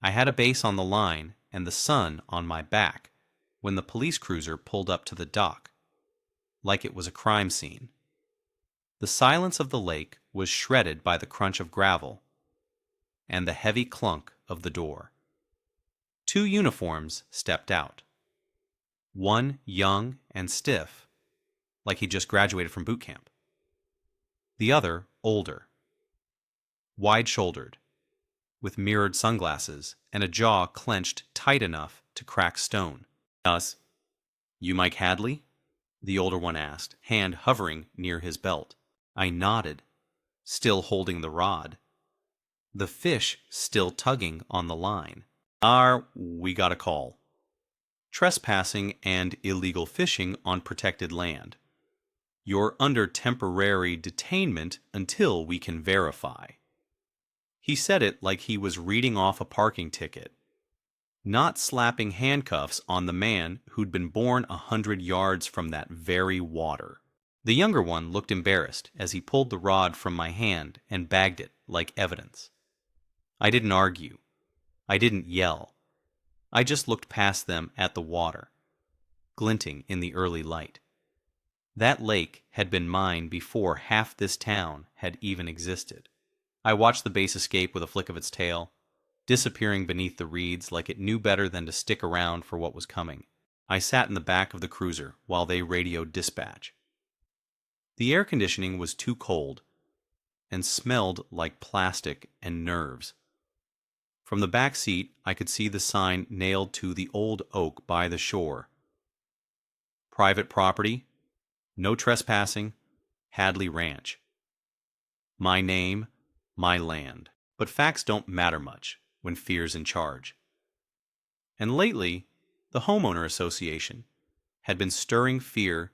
I had a base on the line and the sun on my back when the police cruiser pulled up to the dock, like it was a crime scene. The silence of the lake was shredded by the crunch of gravel and the heavy clunk of the door. 2 uniforms stepped out. One young and stiff, like he just graduated from boot camp. The other older, wide-shouldered, with mirrored sunglasses and a jaw clenched tight enough to crack stone. "Us? You Mike Hadley?" the older one asked, hand hovering near his belt. I nodded, still holding the rod, the fish still tugging on the line. We got a call. Trespassing and illegal fishing on protected land. You're under temporary detainment until we can verify. He said it like he was reading off a parking ticket, not slapping handcuffs on the man who'd been born 100 yards from that very water. The younger one looked embarrassed as he pulled the rod from my hand and bagged it like evidence. I didn't argue. I didn't yell. I just looked past them at the water, glinting in the early light. That lake had been mine before half this town had even existed. I watched the base escape with a flick of its tail, disappearing beneath the reeds like it knew better than to stick around for what was coming. I sat in the back of the cruiser while they radioed dispatch. The air conditioning was too cold and smelled like plastic and nerves. From the back seat, I could see the sign nailed to the old oak by the shore. Private property, no trespassing, Hadley Ranch. My name, my land. But facts don't matter much when fear's in charge. And lately, the Homeowner Association had been stirring fear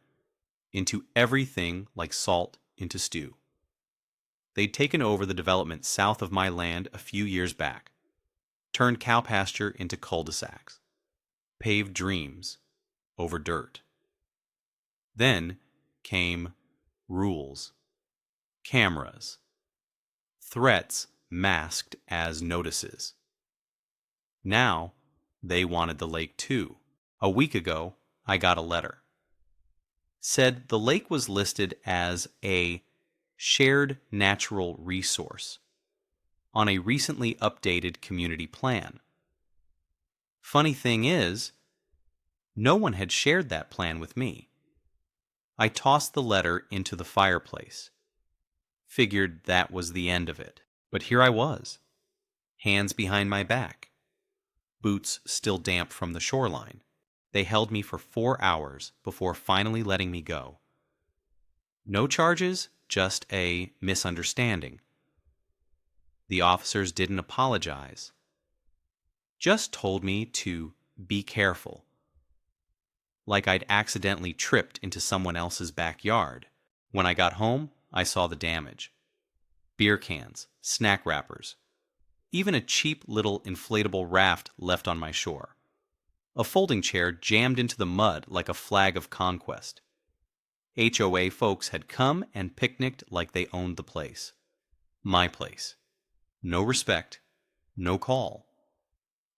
into everything like salt into stew. They'd taken over the development south of my land a few years back, turned cow pasture into cul-de-sacs, paved dreams over dirt. Then came rules, cameras, threats masked as notices. Now they wanted the lake too. A week ago, I got a letter. Said the lake was listed as a shared natural resource on a recently updated community plan. Funny thing is, no one had shared that plan with me. I tossed the letter into the fireplace. Figured that was the end of it. But here I was, hands behind my back, boots still damp from the shoreline. They held me for 4 hours before finally letting me go. No charges, just a misunderstanding. The officers didn't apologize, just told me to be careful, like I'd accidentally tripped into someone else's backyard. When I got home, I saw the damage. Beer cans, snack wrappers, even a cheap little inflatable raft left on my shore. A folding chair jammed into the mud like a flag of conquest. HOA folks had come and picnicked like they owned the place. My place. No respect, no call.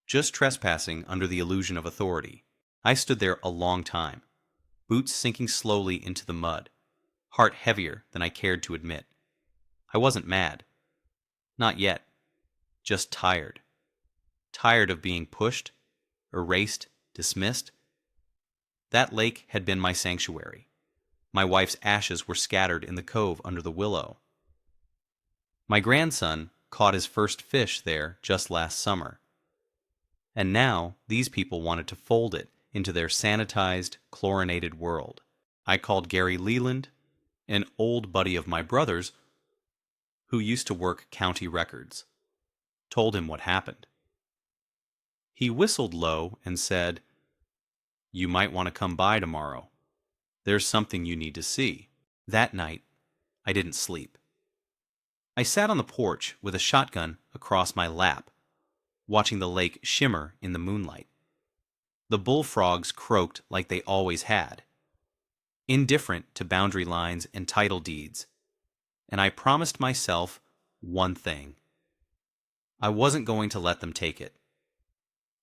Just trespassing under the illusion of authority. I stood there a long time, boots sinking slowly into the mud, heart heavier than I cared to admit. I wasn't mad. Not yet. Just tired. Tired of being pushed, erased, dismissed. That lake had been my sanctuary. My wife's ashes were scattered in the cove under the willow. My grandson caught his first fish there just last summer. And now these people wanted to fold it into their sanitized, chlorinated world. I called Gary Leland, an old buddy of my brother's, who used to work county records. Told him what happened. He whistled low and said, "You might want to come by tomorrow. There's something you need to see." That night, I didn't sleep. I sat on the porch with a shotgun across my lap, watching the lake shimmer in the moonlight. The bullfrogs croaked like they always had, indifferent to boundary lines and title deeds, and I promised myself one thing. I wasn't going to let them take it.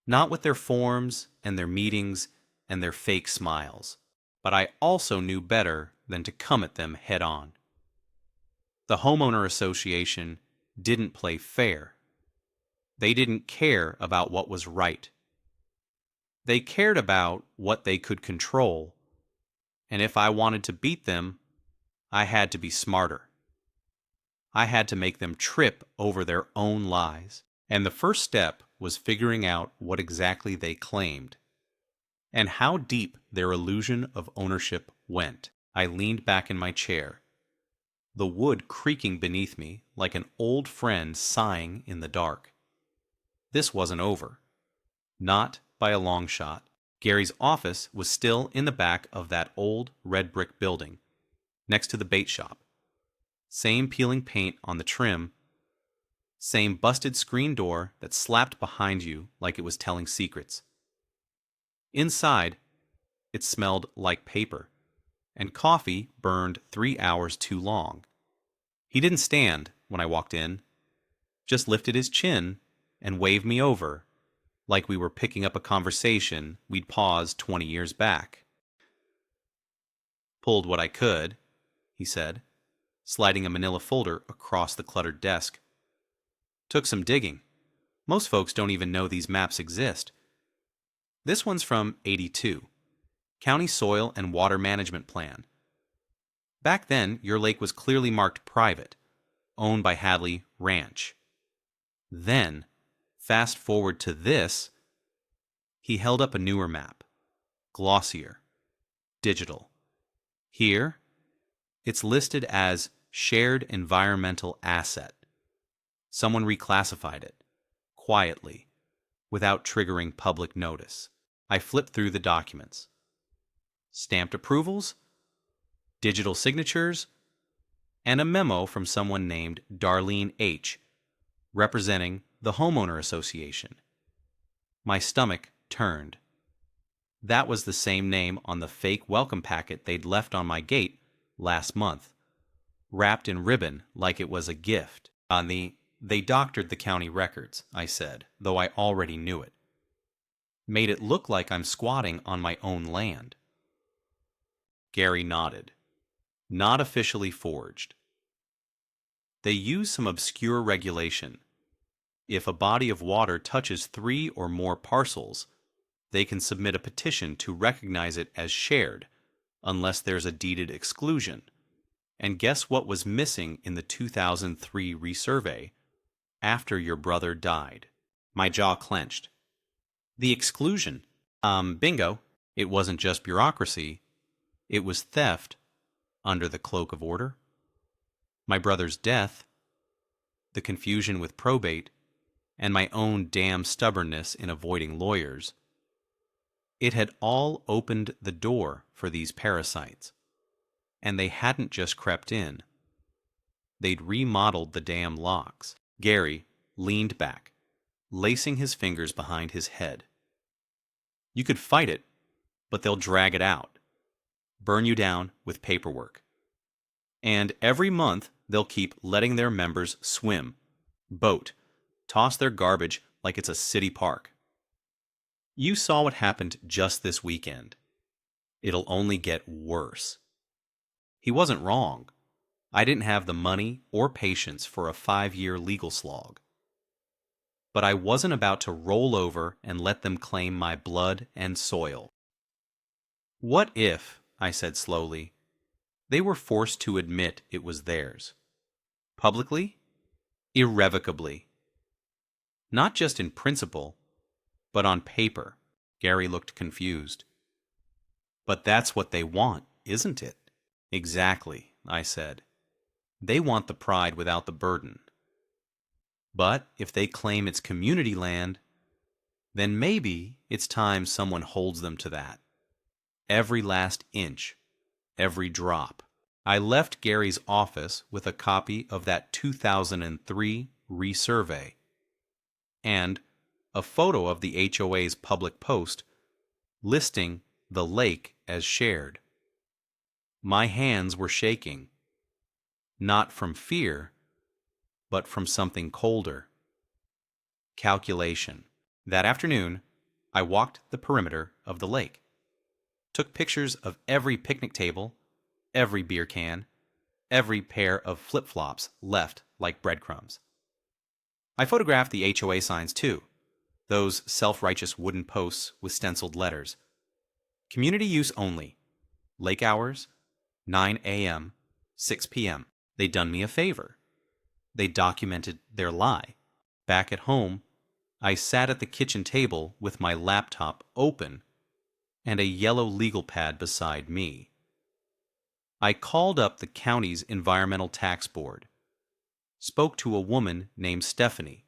Not with their forms and their meetings and their fake smiles. But I also knew better than to come at them head on. The Homeowner Association didn't play fair. They didn't care about what was right. They cared about what they could control, and if I wanted to beat them, I had to be smarter. I had to make them trip over their own lies, and the first step was figuring out what exactly they claimed, and how deep their illusion of ownership went. I leaned back in my chair, the wood creaking beneath me like an old friend sighing in the dark. This wasn't over. Not by a long shot. Gary's office was still in the back of that old red brick building, next to the bait shop. Same peeling paint on the trim, same busted screen door that slapped behind you like it was telling secrets. Inside, it smelled like paper, and coffee burned 3 hours too long. He didn't stand when I walked in, just lifted his chin and waved me over, like we were picking up a conversation we'd paused 20 years back. "Pulled what I could," he said, sliding a manila folder across the cluttered desk. "Took some digging. Most folks don't even know these maps exist. This one's from '82, County Soil and Water Management Plan. Back then, your lake was clearly marked private, owned by Hadley Ranch. Then, fast forward to this." He held up a newer map, glossier, digital. Here, it's listed as shared environmental asset. Someone reclassified it, quietly, without triggering public notice. I flipped through the documents. Stamped approvals, digital signatures, and a memo from someone named Darlene H., representing the Homeowner Association. My stomach turned. That was the same name on the fake welcome packet they'd left on my gate last month, wrapped in ribbon like it was a gift. They doctored the county records, I said, though I already knew it. Made it look like I'm squatting on my own land. Gary nodded. Not officially forged. They use some obscure regulation. If a body of water touches 3 or more parcels, they can submit a petition to recognize it as shared, unless there's a deeded exclusion. And guess what was missing in the 2003 resurvey after your brother died? My jaw clenched. The exclusion. Bingo. It wasn't just bureaucracy. It was theft under the cloak of order. My brother's death, the confusion with probate, and my own damn stubbornness in avoiding lawyers. It had all opened the door for these parasites. And they hadn't just crept in. They'd remodeled the damn locks. Gary leaned back, lacing his fingers behind his head. You could fight it, but they'll drag it out, burn you down with paperwork. And every month they'll keep letting their members swim, boat, toss their garbage like it's a city park. You saw what happened just this weekend. It'll only get worse. He wasn't wrong. I didn't have the money or patience for a 5-year legal slog. But I wasn't about to roll over and let them claim my blood and soil. What if, I said slowly, they were forced to admit it was theirs? Publicly? Irrevocably. Not just in principle, but on paper. Gary looked confused. But that's what they want, isn't it? Exactly, I said. They want the pride without the burden. But if they claim it's community land, then maybe it's time someone holds them to that. Every last inch, every drop. I left Gary's office with a copy of that 2003 resurvey and a photo of the HOA's public post listing the lake as shared. My hands were shaking, not from fear, but from something colder. Calculation. That afternoon, I walked the perimeter of the lake, took pictures of every picnic table, every beer can, every pair of flip-flops left like breadcrumbs. I photographed the HOA signs too, those self-righteous wooden posts with stenciled letters. Community use only. Lake hours, 9 a.m., 6 p.m. They done me a favor. They documented their lie. Back at home, I sat at the kitchen table with my laptop open and a yellow legal pad beside me. I called up the county's Environmental Tax Board, spoke to a woman named Stephanie,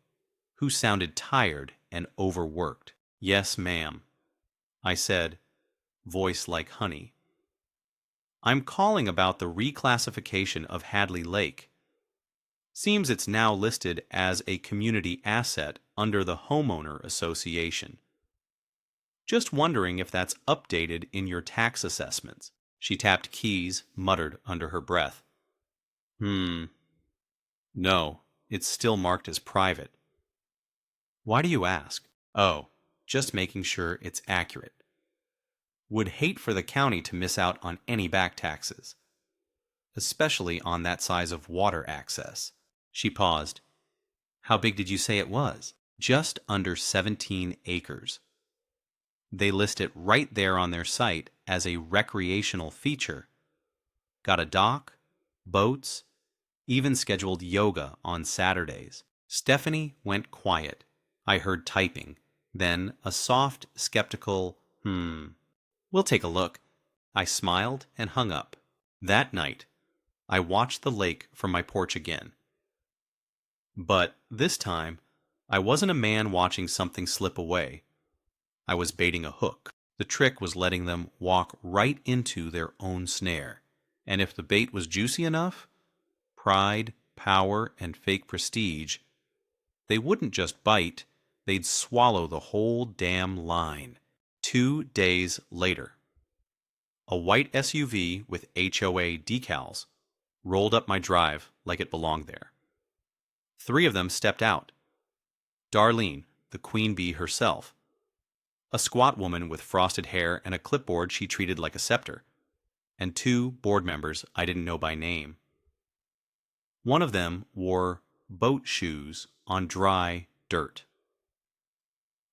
who sounded tired and overworked. "Yes, ma'am," I said, voice like honey. "I'm calling about the reclassification of Hadley Lake. Seems it's now listed as a community asset under the Homeowner Association. Just wondering if that's updated in your tax assessments." She tapped keys, muttered under her breath. No, it's still marked as private." "Why do you ask?" "Oh, just making sure it's accurate. Would hate for the county to miss out on any back taxes, especially on that size of water access." She paused. "How big did you say it was?" "Just under 17 acres. They list it right there on their site as a recreational feature. Got a dock, boats, even scheduled yoga on Saturdays." Stephanie went quiet. I heard typing, then a soft, skeptical, "We'll take a look." I smiled and hung up. That night, I watched the lake from my porch again. But this time, I wasn't a man watching something slip away. I was baiting a hook. The trick was letting them walk right into their own snare. And if the bait was juicy enough, pride, power, and fake prestige, they wouldn't just bite, they'd swallow the whole damn line. 2 days later, a white SUV with HOA decals rolled up my drive like it belonged there. 3 of them stepped out. Darlene, the queen bee herself, a squat woman with frosted hair and a clipboard she treated like a scepter, and 2 board members I didn't know by name. One of them wore boat shoes on dry dirt.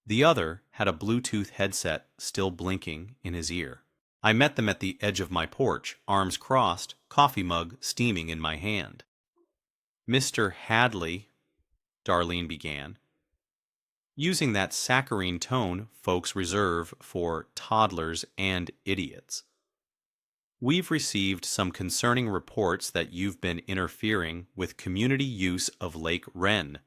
The other had a Bluetooth headset still blinking in his ear. I met them at the edge of my porch, arms crossed, coffee mug steaming in my hand. "Mr. Hadley," Darlene began, using that saccharine tone folks reserve for toddlers and idiots. "We've received some concerning reports that you've been interfering with community use of Lake Wren."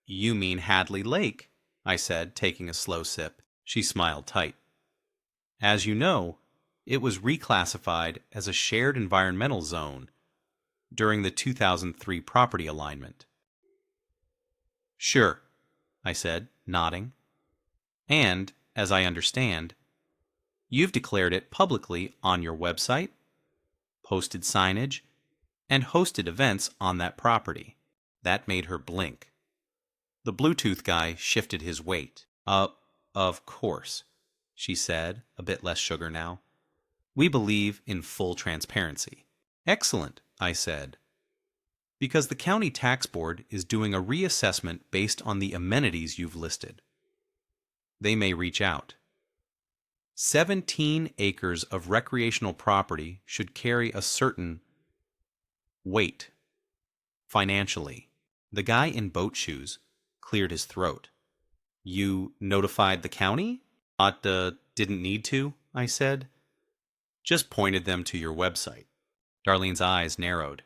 You mean Hadley Lake," I said, taking a slow sip. She smiled tight. "As you know, it was reclassified as a shared environmental zone during the 2003 property alignment." "Sure," I said, nodding. "And, as I understand, you've declared it publicly on your website, posted signage, and hosted events on that property." That made her blink. The Bluetooth guy shifted his weight. Of course," she said, a bit less sugar now. "We believe in full transparency." "Excellent," I said, "because the county tax board is doing a reassessment based on the amenities you've listed. They may reach out. 17 acres of recreational property should carry a certain weight financially." The guy in boat shoes cleared his throat. "You notified the county?" Didn't need to," I said. "Just pointed them to your website." Darlene's eyes narrowed.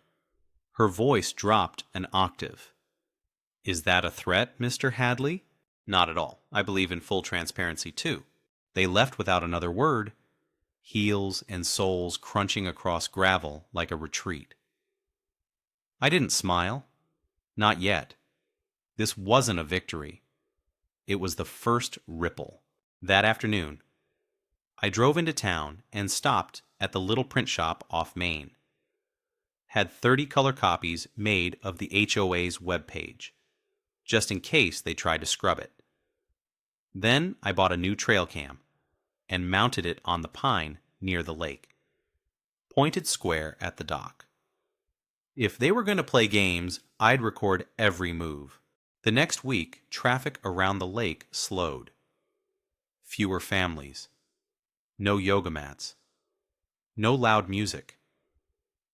Her voice dropped an octave. "Is that a threat, Mr. Hadley?" "Not at all. I believe in full transparency, too." They left without another word, heels and soles crunching across gravel like a retreat. I didn't smile. Not yet. This wasn't a victory. It was the first ripple. That afternoon, I drove into town and stopped at the little print shop off Main. Had 30 color copies made of the HOA's webpage, just in case they tried to scrub it. Then I bought a new trail cam and mounted it on the pine near the lake, pointed square at the dock. If they were going to play games, I'd record every move. The next week, traffic around the lake slowed. Fewer families. No yoga mats. No loud music.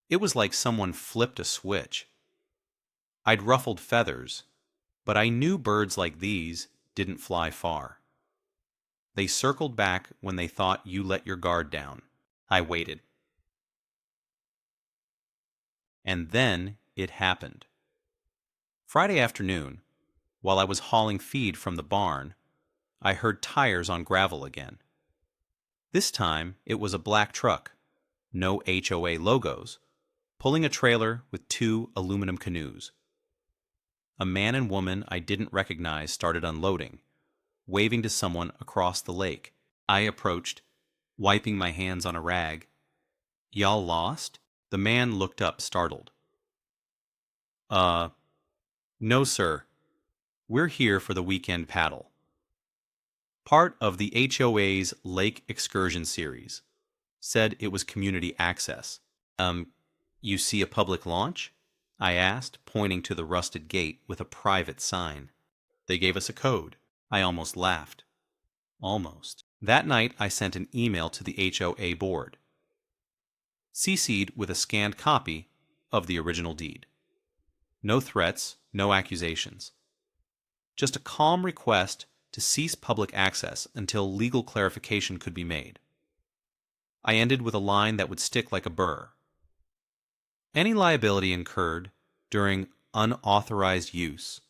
It was like someone flipped a switch. I'd ruffled feathers, but I knew birds like these didn't fly far. They circled back when they thought you let your guard down. I waited. And then it happened. Friday afternoon, while I was hauling feed from the barn, I heard tires on gravel again. This time it was a black truck, no HOA logos, pulling a trailer with 2 aluminum canoes. A man and woman I didn't recognize started unloading, waving to someone across the lake. I approached, wiping my hands on a rag. "Y'all lost?" The man looked up, startled. No, sir. We're here for the weekend paddle. Part of the HOA's Lake Excursion Series. Said it was community access. You see a public launch?" I asked, pointing to the rusted gate with a private sign. They gave us a code. I almost laughed. Almost. That night I sent an email to the HOA board, CC'd with a scanned copy of the original deed. No threats, no accusations. Just a calm request to cease public access until legal clarification could be made. I ended with a line that would stick like a burr. Any liability incurred during unauthorized use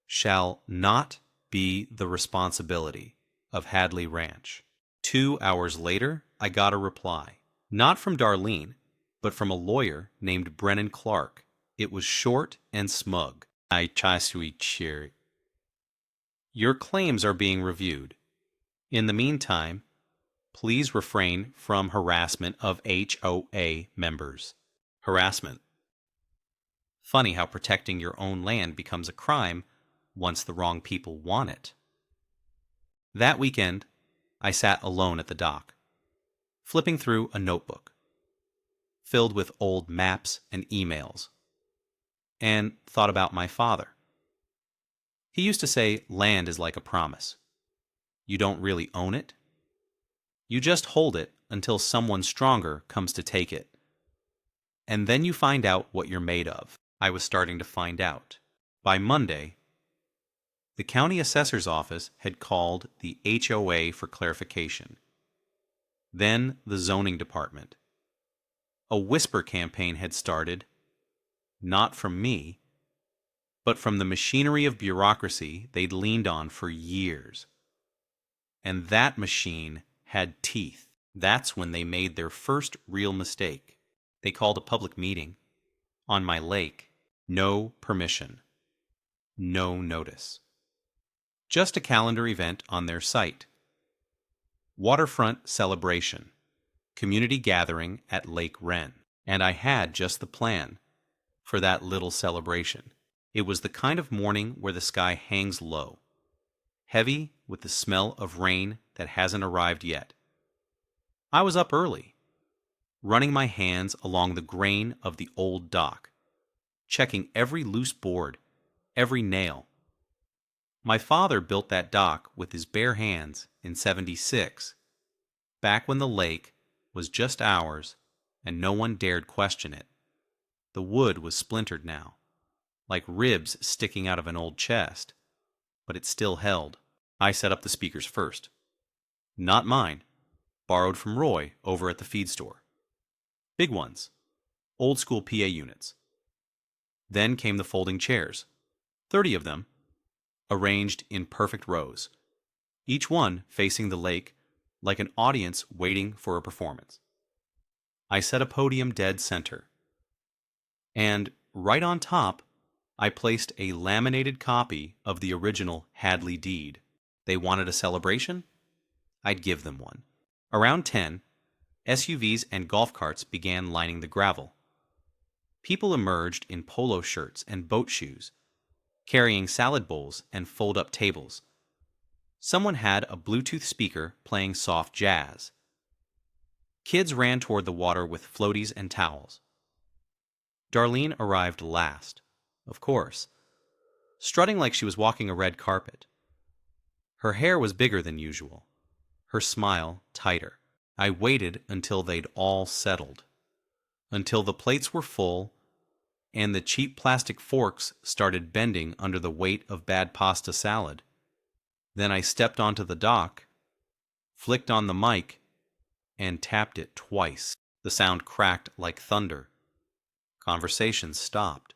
shall not be the responsibility of Hadley Ranch. 2 hours later, I got a reply. Not from Darlene, but from a lawyer named Brennan Clark. It was short and smug. I cheer. Your claims are being reviewed. In the meantime, please refrain from harassment of HOA members. Harassment. Funny how protecting your own land becomes a crime once the wrong people want it. That weekend, I sat alone at the dock, flipping through a notebook filled with old maps and emails, and thought about my father. He used to say land is like a promise. You don't really own it. You just hold it until someone stronger comes to take it. And then you find out what you're made of. I was starting to find out. By Monday, the county assessor's office had called the HOA for clarification. Then the zoning department. A whisper campaign had started, not from me, but from the machinery of bureaucracy they'd leaned on for years. And that machine had teeth. That's when they made their first real mistake. They called a public meeting on my lake. No permission. No notice. Just a calendar event on their site. Waterfront celebration. Community gathering at Lake Wren. And I had just the plan for that little celebration. It was the kind of morning where the sky hangs low, heavy with the smell of rain that hasn't arrived yet. I was up early, running my hands along the grain of the old dock, checking every loose board, every nail. My father built that dock with his bare hands in '76, back when the lake was just ours and no one dared question it. The wood was splintered now, like ribs sticking out of an old chest, but it still held. I set up the speakers first. Not mine, borrowed from Roy over at the feed store. Big ones, old school PA units. Then came the folding chairs, 30 of them, arranged in perfect rows, each one facing the lake like an audience waiting for a performance. I set a podium dead center, and right on top, I placed a laminated copy of the original Hadley deed. They wanted a celebration? I'd give them one. Around 10, SUVs and golf carts began lining the gravel. People emerged in polo shirts and boat shoes, carrying salad bowls and fold-up tables. Someone had a Bluetooth speaker playing soft jazz. Kids ran toward the water with floaties and towels. Darlene arrived last, of course, strutting like she was walking a red carpet. Her hair was bigger than usual, her smile tighter. I waited until they'd all settled, until the plates were full and the cheap plastic forks started bending under the weight of bad pasta salad. Then I stepped onto the dock, flicked on the mic, and tapped it twice. The sound cracked like thunder. Conversation stopped.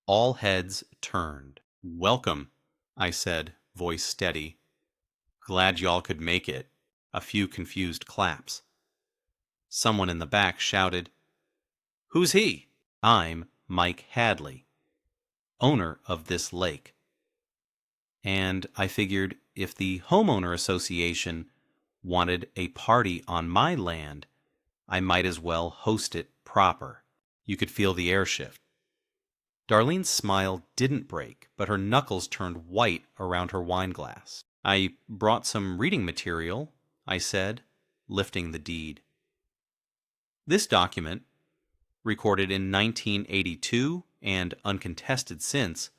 All heads turned. "Welcome," I said, voice steady. "Glad y'all could make it." A few confused claps. Someone in the back shouted, "Who's he?" "I'm Mike Hadley, owner of this lake." And I figured if the Homeowner Association wanted a party on my land, I might as well host it proper. You could feel the air shift. Darlene's smile didn't break, but her knuckles turned white around her wine glass. "I brought some reading material," I said, lifting the deed. This document, recorded in 1982 and uncontested since,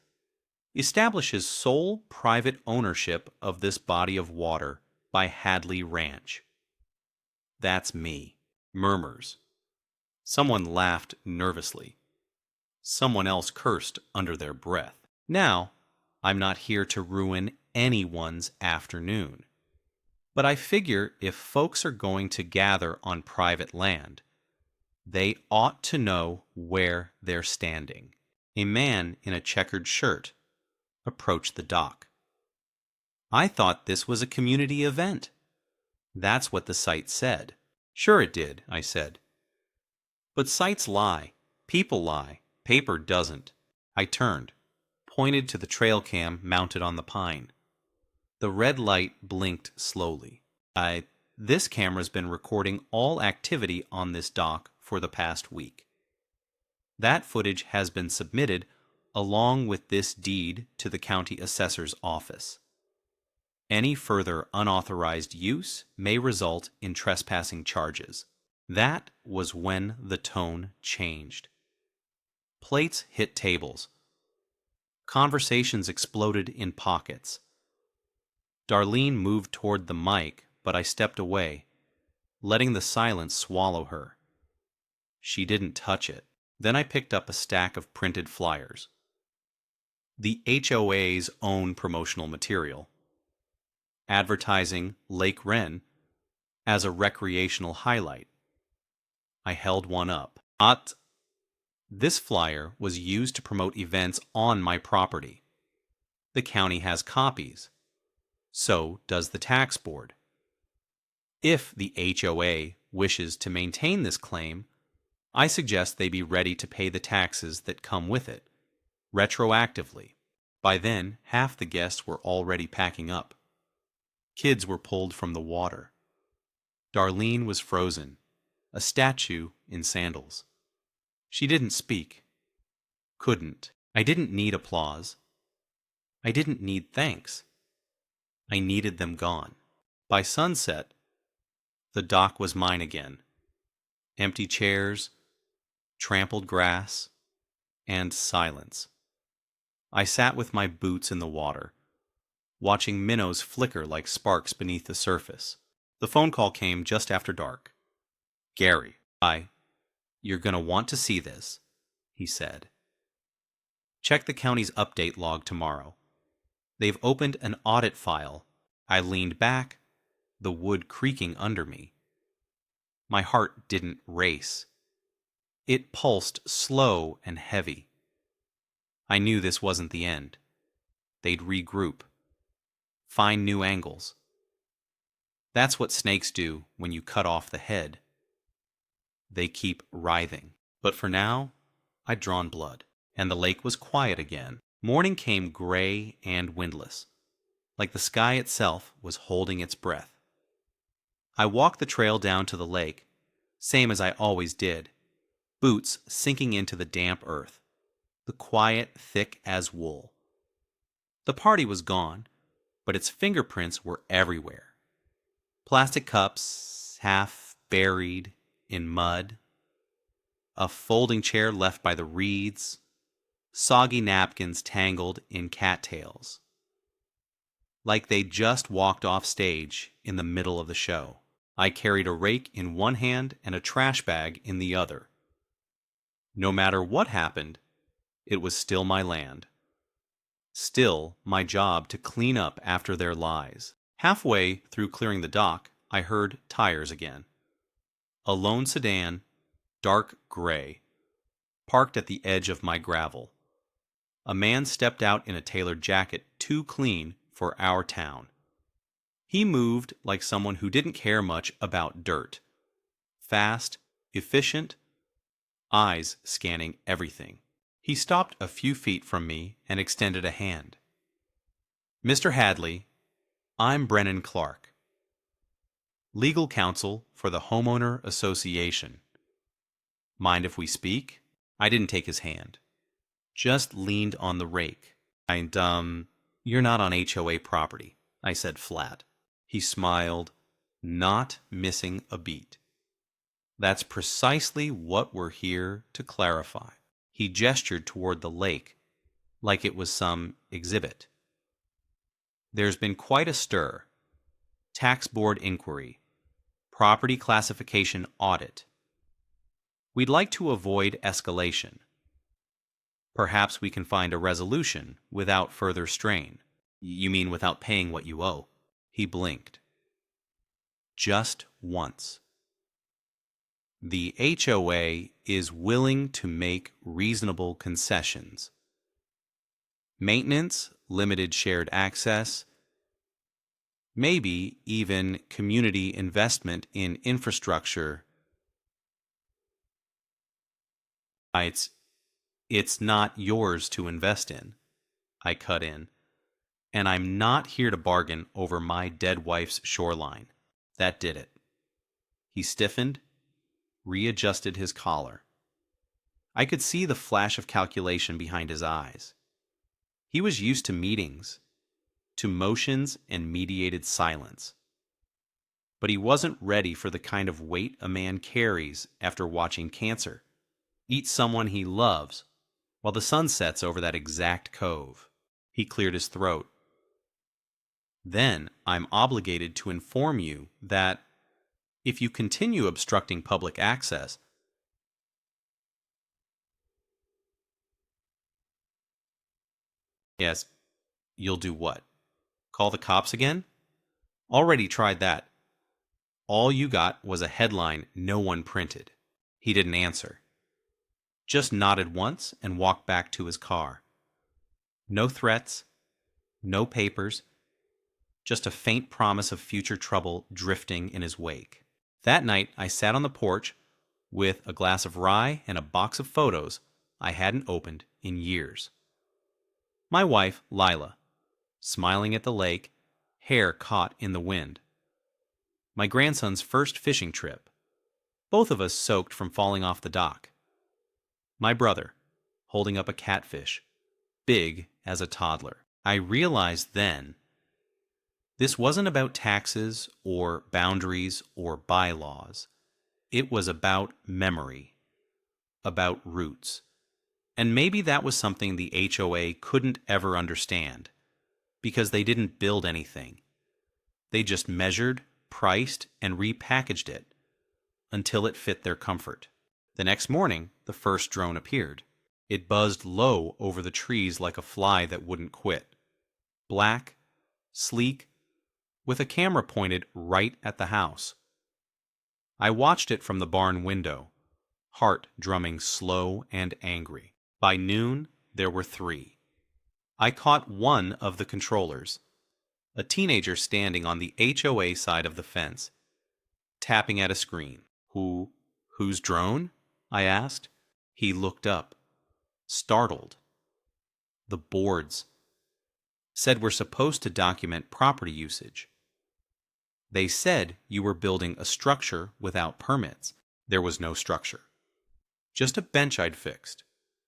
establishes sole private ownership of this body of water by Hadley Ranch. That's me. Murmurs. Someone laughed nervously. Someone else cursed under their breath. Now, I'm not here to ruin anyone's afternoon. But I figure if folks are going to gather on private land, they ought to know where they're standing. A man in a checkered shirt approached the dock. "I thought this was a community event." "That's what the site said." "Sure it did," I said. "But sites lie. People lie. Paper doesn't." I turned, pointed to the trail cam mounted on the pine. The red light blinked slowly. This camera's been recording all activity on this dock for the past week. That footage has been submitted along with this deed to the county assessor's office. Any further unauthorized use may result in trespassing charges. That was when the tone changed. Plates hit tables. Conversations exploded in pockets. Darlene moved toward the mic, but I stepped away, letting the silence swallow her. She didn't touch it. Then I picked up a stack of printed flyers. The HOA's own promotional material, advertising Lake Wren as a recreational highlight. I held one up. This flyer was used to promote events on my property. The county has copies. So does the tax board. If the HOA wishes to maintain this claim, I suggest they be ready to pay the taxes that come with it, retroactively. By then, half the guests were already packing up. Kids were pulled from the water. Darlene was frozen, a statue in sandals. She didn't speak. Couldn't. I didn't need applause. I didn't need thanks. I needed them gone. By sunset, the dock was mine again. Empty chairs, trampled grass, and silence. I sat with my boots in the water, watching minnows flicker like sparks beneath the surface. The phone call came just after dark. "Gary, you're going to want to see this," he said. "Check the county's update log tomorrow. They've opened an audit file." I leaned back, the wood creaking under me. My heart didn't race. It pulsed slow and heavy. I knew this wasn't the end. They'd regroup, find new angles. That's what snakes do when you cut off the head. They keep writhing. But for now, I'd drawn blood, and the lake was quiet again. Morning came gray and windless, like the sky itself was holding its breath. I walked the trail down to the lake, same as I always did, boots sinking into the damp earth, the quiet thick as wool. The party was gone, but its fingerprints were everywhere. Plastic cups, half buried in mud, a folding chair left by the reeds, soggy napkins tangled in cattails, like they'd just walked off stage in the middle of the show. I carried a rake in one hand and a trash bag in the other. No matter what happened, it was still my land. Still my job to clean up after their lies. Halfway through clearing the dock, I heard tires again. A lone sedan, dark gray, parked at the edge of my gravel. A man stepped out in a tailored jacket too clean for our town. He moved like someone who didn't care much about dirt. Fast, efficient, eyes scanning everything. He stopped a few feet from me and extended a hand. "Mr. Hadley, I'm Brennan Clark, legal counsel for the Homeowner Association. Mind if we speak?" I didn't take his hand. Just leaned on the rake. You're not on HOA property," I said flat. He smiled, not missing a beat. "That's precisely what we're here to clarify." He gestured toward the lake, like it was some exhibit. "There's been quite a stir. Tax board inquiry, property classification audit. We'd like to avoid escalation. Perhaps we can find a resolution without further strain." "You mean without paying what you owe?" He blinked. "Just once. The HOA is willing to make reasonable concessions. Maintenance, limited shared access, maybe even community investment in infrastructure." It's not yours to invest in," I cut in. "And I'm not here to bargain over my dead wife's shoreline." That did it. He stiffened, readjusted his collar. I could see the flash of calculation behind his eyes. He was used to meetings, to motions and mediated silence. But he wasn't ready for the kind of weight a man carries after watching cancer eat someone he loves while the sun sets over that exact cove. He cleared his throat. "Then I'm obligated to inform you that if you continue obstructing public access..." "Yes, you'll do what? Call the cops again?" "Already tried that. All you got was a headline no one printed." He didn't answer. Just nodded once and walked back to his car. No threats, no papers, just a faint promise of future trouble drifting in his wake. That night, I sat on the porch with a glass of rye and a box of photos I hadn't opened in years. My wife, Lila, smiling at the lake, hair caught in the wind. My grandson's first fishing trip, both of us soaked from falling off the dock. My brother, holding up a catfish, big as a toddler. I realized then, this wasn't about taxes or boundaries or bylaws. It was about memory, about roots. And maybe that was something the HOA couldn't ever understand, because they didn't build anything. They just measured, priced, and repackaged it until it fit their comfort. The next morning, the first drone appeared. It buzzed low over the trees like a fly that wouldn't quit. Black, sleek, with a camera pointed right at the house. I watched it from the barn window, heart drumming slow and angry. By noon, there were 3. I caught one of the controllers, a teenager standing on the HOA side of the fence, tapping at a screen. Whose drone?" I asked. He looked up, startled. "The boards. Said we're supposed to document property usage. They said you were building a structure without permits." There was no structure. Just a bench I'd fixed,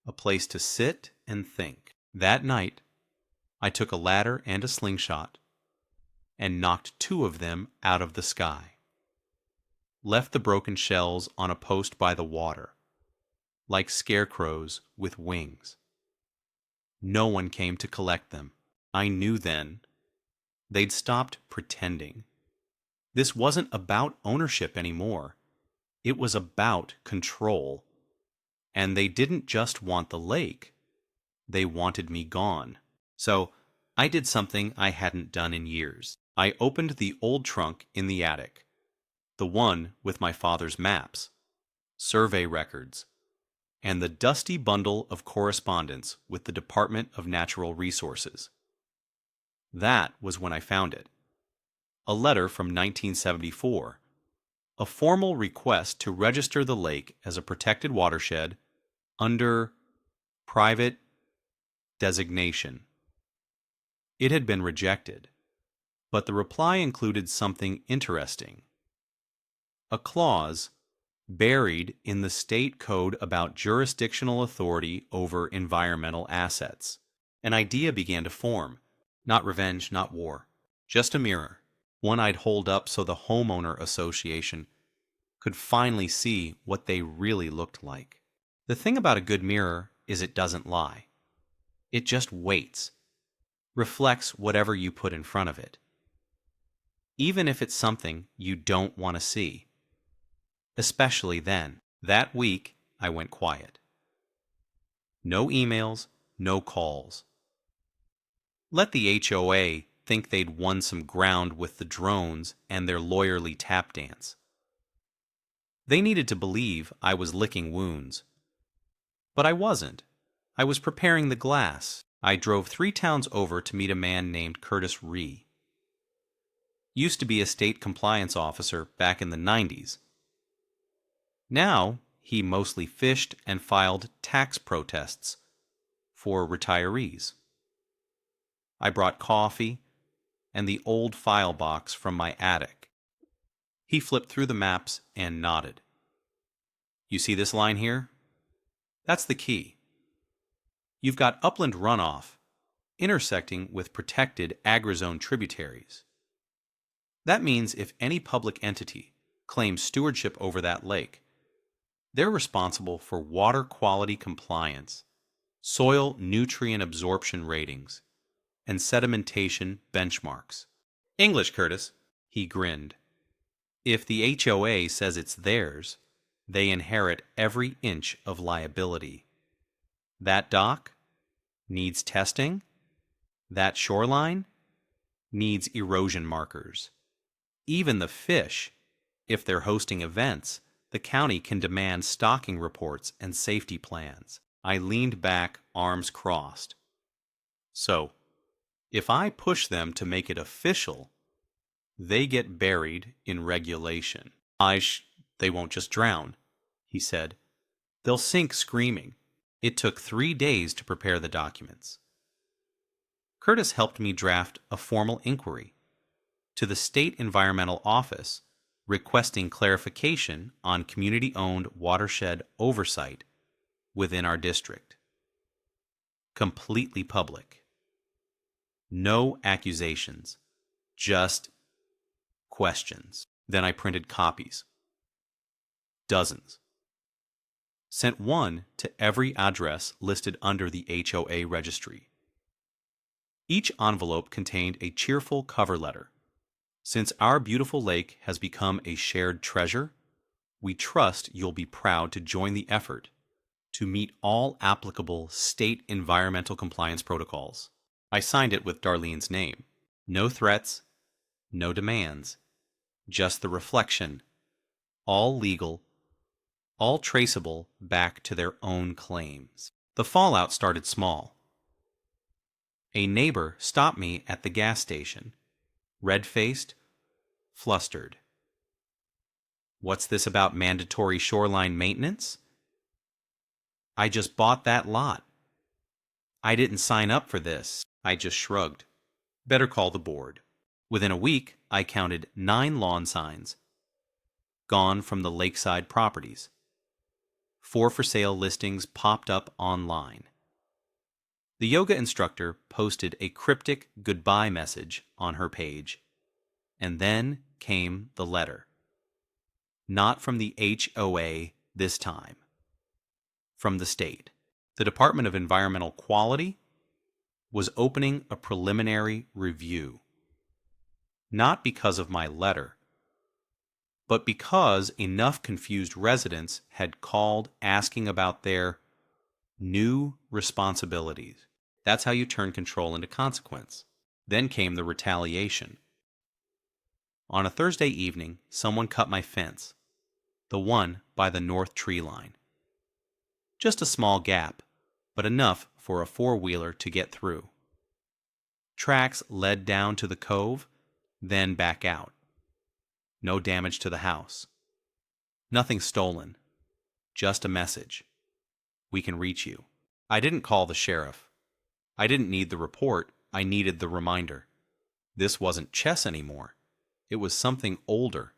a place to sit and think. That night, I took a ladder and a slingshot, and knocked 2 of them out of the sky. Left the broken shells on a post by the water, like scarecrows with wings. No one came to collect them. I knew then. They'd stopped pretending. This wasn't about ownership anymore. It was about control. And they didn't just want the lake. They wanted me gone. So I did something I hadn't done in years. I opened the old trunk in the attic, the one with my father's maps, survey records, and the dusty bundle of correspondence with the Department of Natural Resources. That was when I found it. A letter from 1974, a formal request to register the lake as a protected watershed under private designation. It had been rejected, but the reply included something interesting. A clause buried in the state code about jurisdictional authority over environmental assets. An idea began to form. Not revenge, not war. Just a mirror. One I'd hold up so the Homeowner Association could finally see what they really looked like. The thing about a good mirror is it doesn't lie. It just waits, reflects whatever you put in front of it, even if it's something you don't want to see. Especially then. That week, I went quiet. No emails, no calls. Let the HOA think they'd won some ground with the drones and their lawyerly tap dance. They needed to believe I was licking wounds. But I wasn't. I was preparing the glass. I drove 3 towns over to meet a man named Curtis Ree. Used to be a state compliance officer back in the 90s. Now, he mostly fished and filed tax protests for retirees. I brought coffee and the old file box from my attic. He flipped through the maps and nodded. You see this line here? That's the key. You've got upland runoff intersecting with protected agrizone tributaries. That means if any public entity claims stewardship over that lake, they're responsible for water quality compliance, soil nutrient absorption ratings, and sedimentation benchmarks. English, Curtis, he grinned. If the HOA says it's theirs, they inherit every inch of liability. That dock needs testing. That shoreline needs erosion markers. Even the fish, if they're hosting events, the county can demand stocking reports and safety plans. I leaned back, arms crossed. So, if I push them to make it official, they get buried in regulation. They won't just drown, he said. They'll sink screaming. It took 3 days to prepare the documents. Curtis helped me draft a formal inquiry to the State Environmental Office requesting clarification on community-owned watershed oversight within our district. Completely public. No accusations, just questions. Then I printed copies. Dozens. Sent one to every address listed under the HOA registry. Each envelope contained a cheerful cover letter. Since our beautiful lake has become a shared treasure, we trust you'll be proud to join the effort to meet all applicable state environmental compliance protocols. I signed it with Darlene's name. No threats, no demands, just the reflection. All legal, all traceable back to their own claims. The fallout started small. A neighbor stopped me at the gas station, red-faced, flustered. What's this about mandatory shoreline maintenance? I just bought that lot. I didn't sign up for this. I just shrugged. Better call the board. Within a week, I counted 9 lawn signs gone from the lakeside properties. 4 for sale listings popped up online. The yoga instructor posted a cryptic goodbye message on her page. And then came the letter. Not from the HOA this time. From the state. The Department of Environmental Quality was opening a preliminary review. Not because of my letter, but because enough confused residents had called asking about their new responsibilities. That's how you turn control into consequence. Then came the retaliation. On a Thursday evening, someone cut my fence, the one by the north tree line. Just a small gap, but enough for a four-wheeler to get through. Tracks led down to the cove, then back out. No damage to the house. Nothing stolen. Just a message. We can reach you. I didn't call the sheriff. I didn't need the report. I needed the reminder. This wasn't chess anymore. It was something older,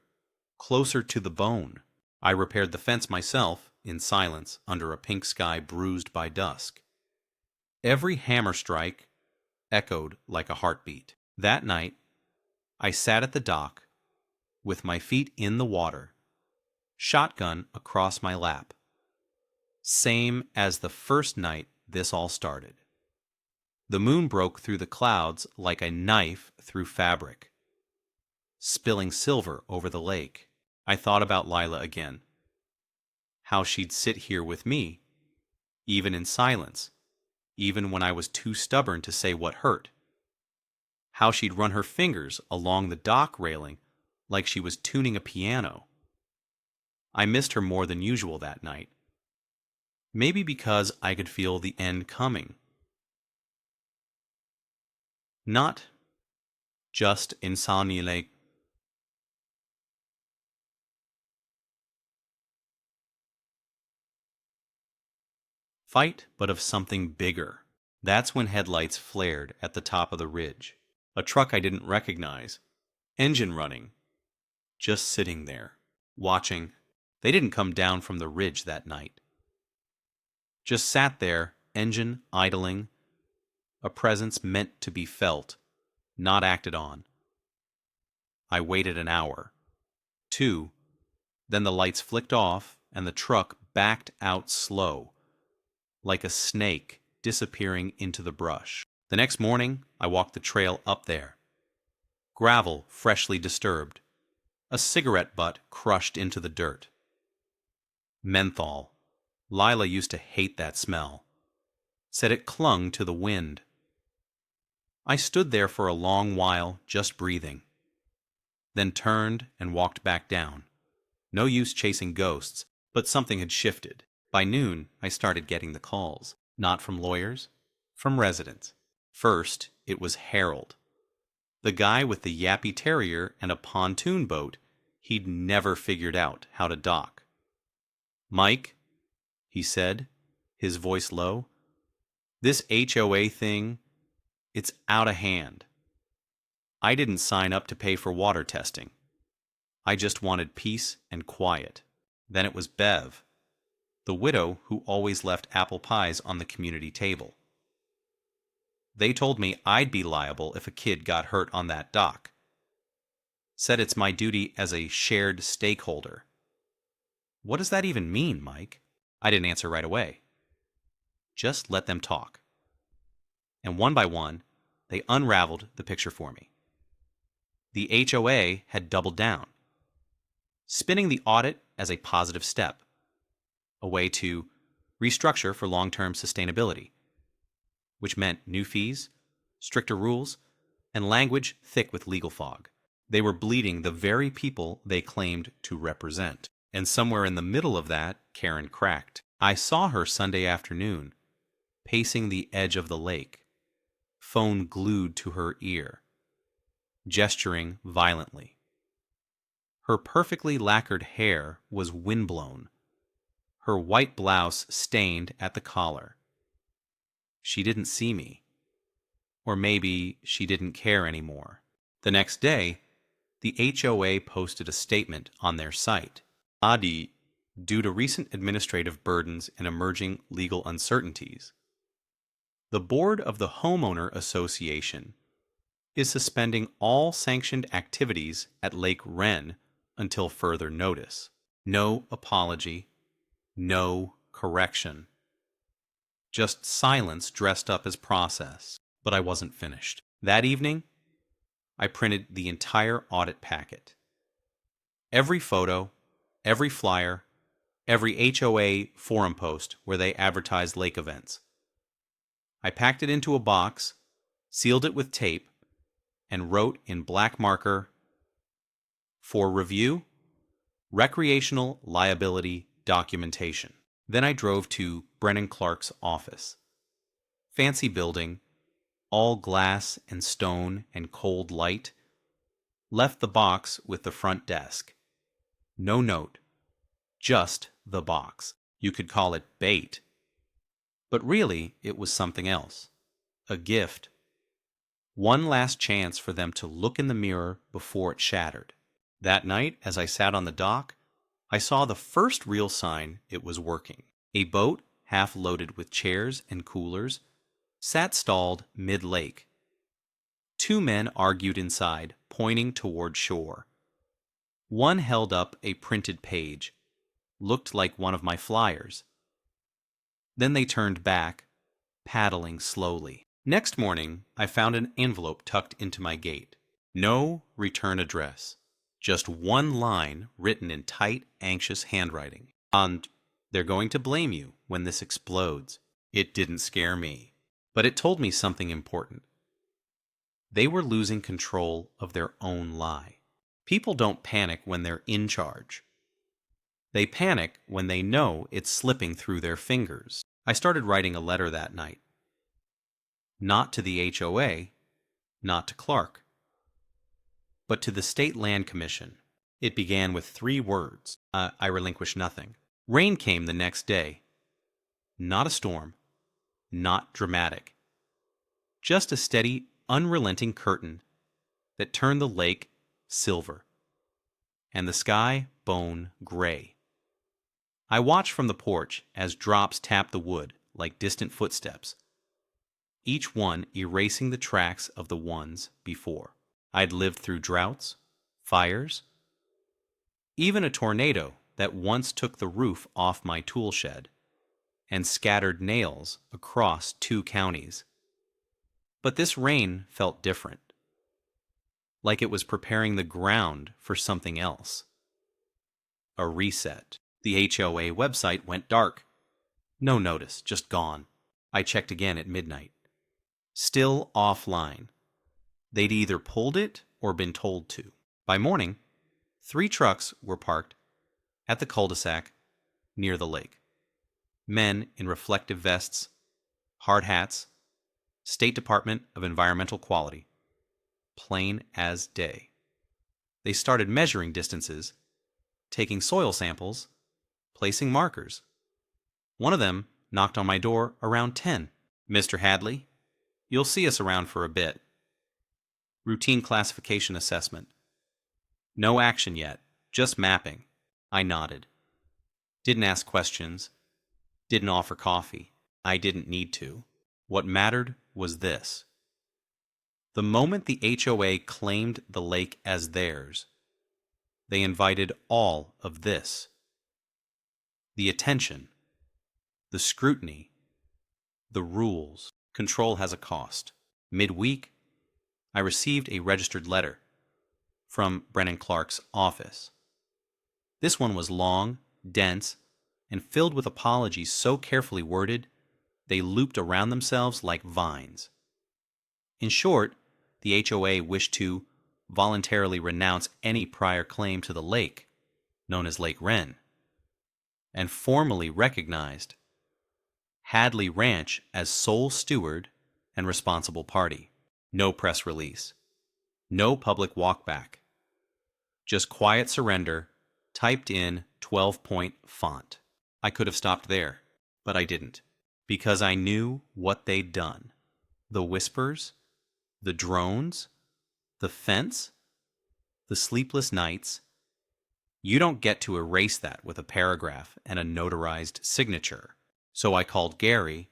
closer to the bone. I repaired the fence myself, in silence, under a pink sky bruised by dusk. Every hammer strike echoed like a heartbeat. That night, I sat at the dock, with my feet in the water, shotgun across my lap. Same as the first night this all started. The moon broke through the clouds like a knife through fabric, spilling silver over the lake. I thought about Lila again. How she'd sit here with me, even in silence, even when I was too stubborn to say what hurt. How she'd run her fingers along the dock railing like she was tuning a piano. I missed her more than usual that night. Maybe because I could feel the end coming. Not just insomnia like fight, but of something bigger. That's when headlights flared at the top of the ridge. A truck I didn't recognize. Engine running. Just sitting there, watching. They didn't come down from the ridge that night. Just sat there, engine idling. A presence meant to be felt, not acted on. I waited an hour. 2. Then the lights flicked off and the truck backed out slow, like a snake disappearing into the brush. The next morning, I walked the trail up there. Gravel freshly disturbed. A cigarette butt crushed into the dirt. Menthol. Lila used to hate that smell. Said it clung to the wind. I stood there for a long while, just breathing. Then turned and walked back down. No use chasing ghosts, but something had shifted. By noon, I started getting the calls. Not from lawyers, from residents. First, it was Harold. The guy with the yappy terrier and a pontoon boat he'd never figured out how to dock. "Mike," he said, his voice low, "this HOA thing, it's out of hand. I didn't sign up to pay for water testing. I just wanted peace and quiet." Then it was Bev, the widow who always left apple pies on the community table. They told me I'd be liable if a kid got hurt on that dock. Said it's my duty as a shared stakeholder. What does that even mean, Mike? I didn't answer right away. Just let them talk. And one by one, they unraveled the picture for me. The HOA had doubled down, spinning the audit as a positive step, a way to restructure for long-term sustainability, which meant new fees, stricter rules, and language thick with legal fog. They were bleeding the very people they claimed to represent. And somewhere in the middle of that, Karen cracked. I saw her Sunday afternoon, pacing the edge of the lake, phone glued to her ear, gesturing violently. Her perfectly lacquered hair was windblown, her white blouse stained at the collar. She didn't see me. Or maybe she didn't care anymore. The next day, the HOA posted a statement on their site. Adi, due to recent administrative burdens and emerging legal uncertainties, the board of the Homeowner Association is suspending all sanctioned activities at Lake Wren until further notice. No apology, no correction. Just silence dressed up as process. But I wasn't finished. That evening, I printed the entire audit packet. Every photo, every flyer, every HOA forum post where they advertised lake events. I packed it into a box, sealed it with tape, and wrote in black marker, "For review, recreational liability documentation." Then I drove to Brennan Clark's office. Fancy building, all glass and stone and cold light. Left the box with the front desk. No note, just the box. You could call it bait. But really, it was something else. A gift. One last chance for them to look in the mirror before it shattered. That night, as I sat on the dock, I saw the first real sign it was working. A boat, half loaded with chairs and coolers, sat stalled mid-lake. Two men argued inside, pointing toward shore. One held up a printed page. Looked like one of my flyers. Then they turned back, paddling slowly. Next morning, I found an envelope tucked into my gate. No return address. Just one line written in tight, anxious handwriting. And they're going to blame you when this explodes. It didn't scare me. But it told me something important. They were losing control of their own lie. People don't panic when they're in charge. They panic when they know it's slipping through their fingers. I started writing a letter that night. Not to the HOA, not to Clark, but to the State Land Commission. It began with 3 words. I relinquish nothing. Rain came the next day. Not a storm, not dramatic. Just a steady, unrelenting curtain that turned the lake silver and the sky bone gray. I watched from the porch as drops tapped the wood like distant footsteps, each one erasing the tracks of the ones before. I'd lived through droughts, fires, even a tornado that once took the roof off my tool shed and scattered nails across 2 counties. But this rain felt different, like it was preparing the ground for something else. A reset. The HOA website went dark. No notice, just gone. I checked again at midnight. Still offline. They'd either pulled it or been told to. By morning, 3 trucks were parked at the cul-de-sac near the lake. Men in reflective vests, hard hats, State Department of Environmental Quality. Plain as day. They started measuring distances, taking soil samples, placing markers. One of them knocked on my door around 10. "Mr. Hadley, you'll see us around for a bit. Routine classification assessment. No action yet, just mapping." I nodded. Didn't ask questions. Didn't offer coffee. I didn't need to. What mattered was this. The moment the HOA claimed the lake as theirs, they invited all of this. The attention, the scrutiny, the rules. Control has a cost. Midweek, I received a registered letter from Brennan Clark's office. This one was long, dense, and filled with apologies so carefully worded, they looped around themselves like vines. In short, the HOA wished to voluntarily renounce any prior claim to the lake, known as Lake Wren, and formally recognized Hadley Ranch as sole steward and responsible party. No press release. No public walkback. Just quiet surrender, typed in 12-point font. I could have stopped there, but I didn't, because I knew what they'd done. The whispers, the drones, the fence, the sleepless nights. You don't get to erase that with a paragraph and a notarized signature. So I called Gary,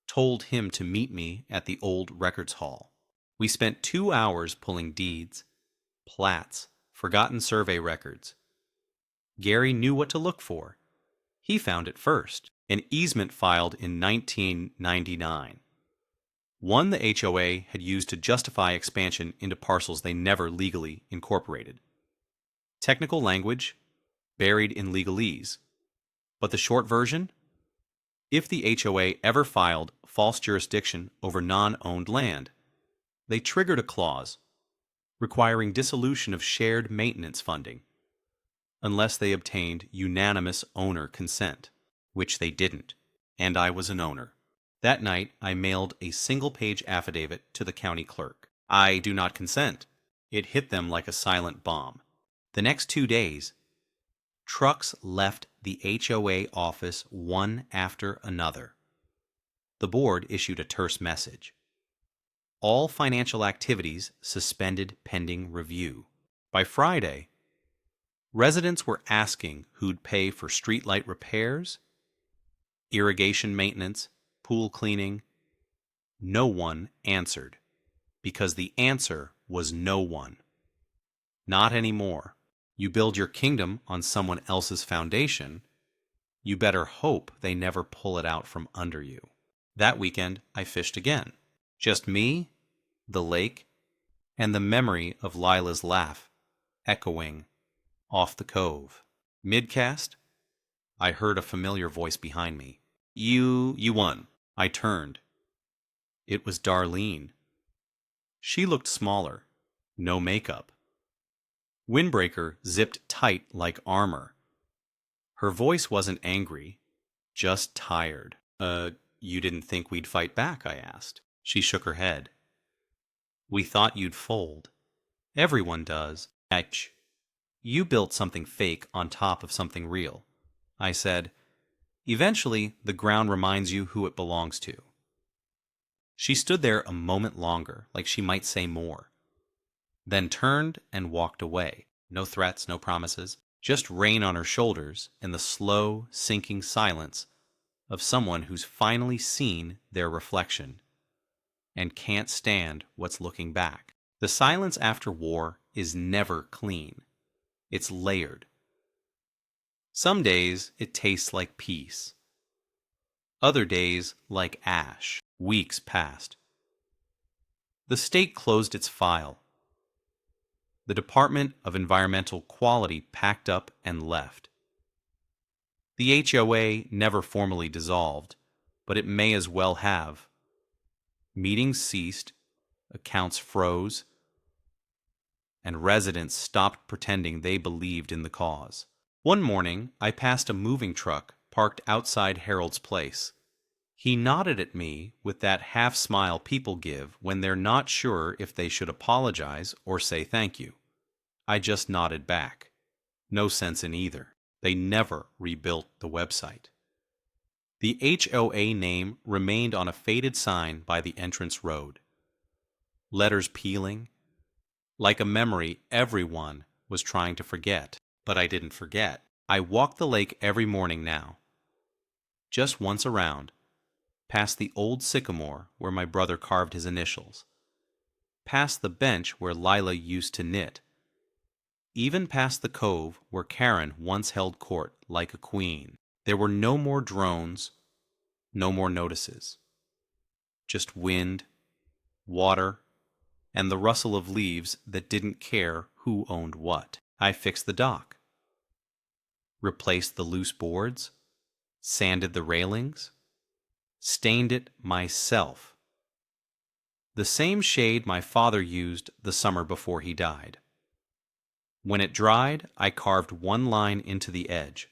told him to meet me at the old records hall. We spent 2 hours pulling deeds, plats, forgotten survey records. Gary knew what to look for. He found it first. An easement filed in 1999. One the HOA had used to justify expansion into parcels they never legally incorporated. Technical language buried in legalese. But the short version? If the HOA ever filed false jurisdiction over non-owned land, they triggered a clause requiring dissolution of shared maintenance funding unless they obtained unanimous owner consent, which they didn't, and I was an owner. That night, I mailed a single-page affidavit to the county clerk. I do not consent. It hit them like a silent bomb. The next 2 days, trucks left the HOA office one after another. The board issued a terse message. All financial activities suspended pending review. By Friday, residents were asking who'd pay for streetlight repairs, irrigation maintenance, pool cleaning. No one answered, because the answer was no one. Not anymore. You build your kingdom on someone else's foundation, you better hope they never pull it out from under you. That weekend, I fished again. Just me, the lake, and the memory of Lila's laugh echoing off the cove. Mid-cast, I heard a familiar voice behind me. You won. I turned. It was Darlene. She looked smaller. No makeup. Windbreaker zipped tight like armor. Her voice wasn't angry, just tired. You didn't think we'd fight back?" I asked. She shook her head. "We thought you'd fold. Everyone does. You built something fake on top of something real." I said, "Eventually, the ground reminds you who it belongs to." She stood there a moment longer, like she might say more, then turned and walked away. No threats, no promises, just rain on her shoulders and the slow, sinking silence of someone who's finally seen their reflection and can't stand what's looking back. The silence after war is never clean. It's layered. Some days it tastes like peace. Other days like ash. Weeks passed. The state closed its file. The Department of Environmental Quality packed up and left. The HOA never formally dissolved, but it may as well have. Meetings ceased, accounts froze, and residents stopped pretending they believed in the cause. One morning, I passed a moving truck parked outside Harold's place. He nodded at me with that half-smile people give when they're not sure if they should apologize or say thank you. I just nodded back. No sense in either. They never rebuilt the website. The HOA name remained on a faded sign by the entrance road. Letters peeling. Like a memory everyone was trying to forget. But I didn't forget. I walk the lake every morning now. Just once around. Past the old sycamore where my brother carved his initials. Past the bench where Lila used to knit. Even past the cove where Karen once held court like a queen. There were no more drones, no more notices. Just wind, water, and the rustle of leaves that didn't care who owned what. I fixed the dock. Replaced the loose boards. Sanded the railings. Stained it myself. The same shade my father used the summer before he died. When it dried, I carved one line into the edge,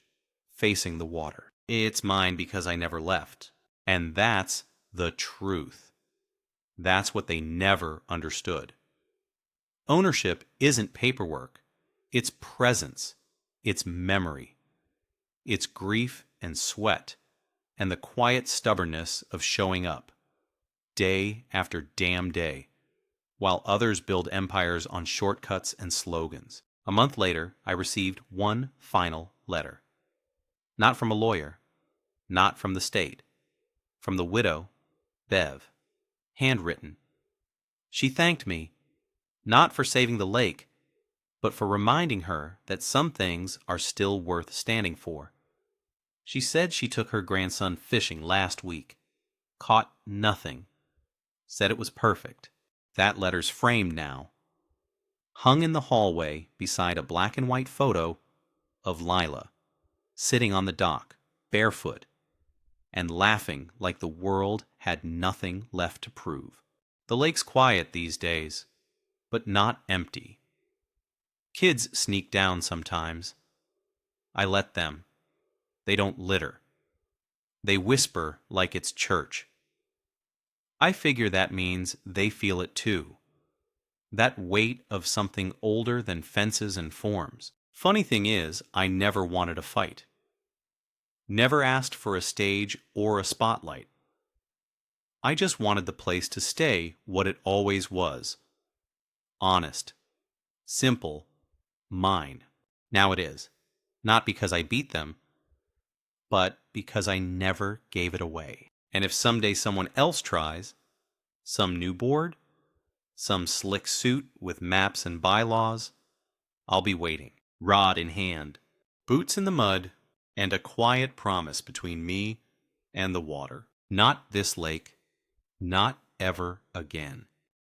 facing the water. It's mine because I never left. And that's the truth. That's what they never understood. Ownership isn't paperwork. It's presence. It's memory. It's grief and sweat. And the quiet stubbornness of showing up, day after damn day, while others build empires on shortcuts and slogans. A month later, I received one final letter. Not from a lawyer, not from the state, from the widow, Bev, handwritten. She thanked me, not for saving the lake, but for reminding her that some things are still worth standing for. She said she took her grandson fishing last week, caught nothing, said it was perfect. That letter's framed now, hung in the hallway beside a black and white photo of Lila, sitting on the dock, barefoot, and laughing like the world had nothing left to prove. The lake's quiet these days, but not empty. Kids sneak down sometimes. I let them. They don't litter. They whisper like it's church. I figure that means they feel it too. That weight of something older than fences and forms. Funny thing is, I never wanted a fight. Never asked for a stage or a spotlight. I just wanted the place to stay what it always was. Honest. Simple. Mine. Now it is. Not because I beat them, but because I never gave it away. And if someday someone else tries, some new board, some slick suit with maps and bylaws, I'll be waiting, rod in hand, boots in the mud, and a quiet promise between me and the water. Not this lake, not ever again.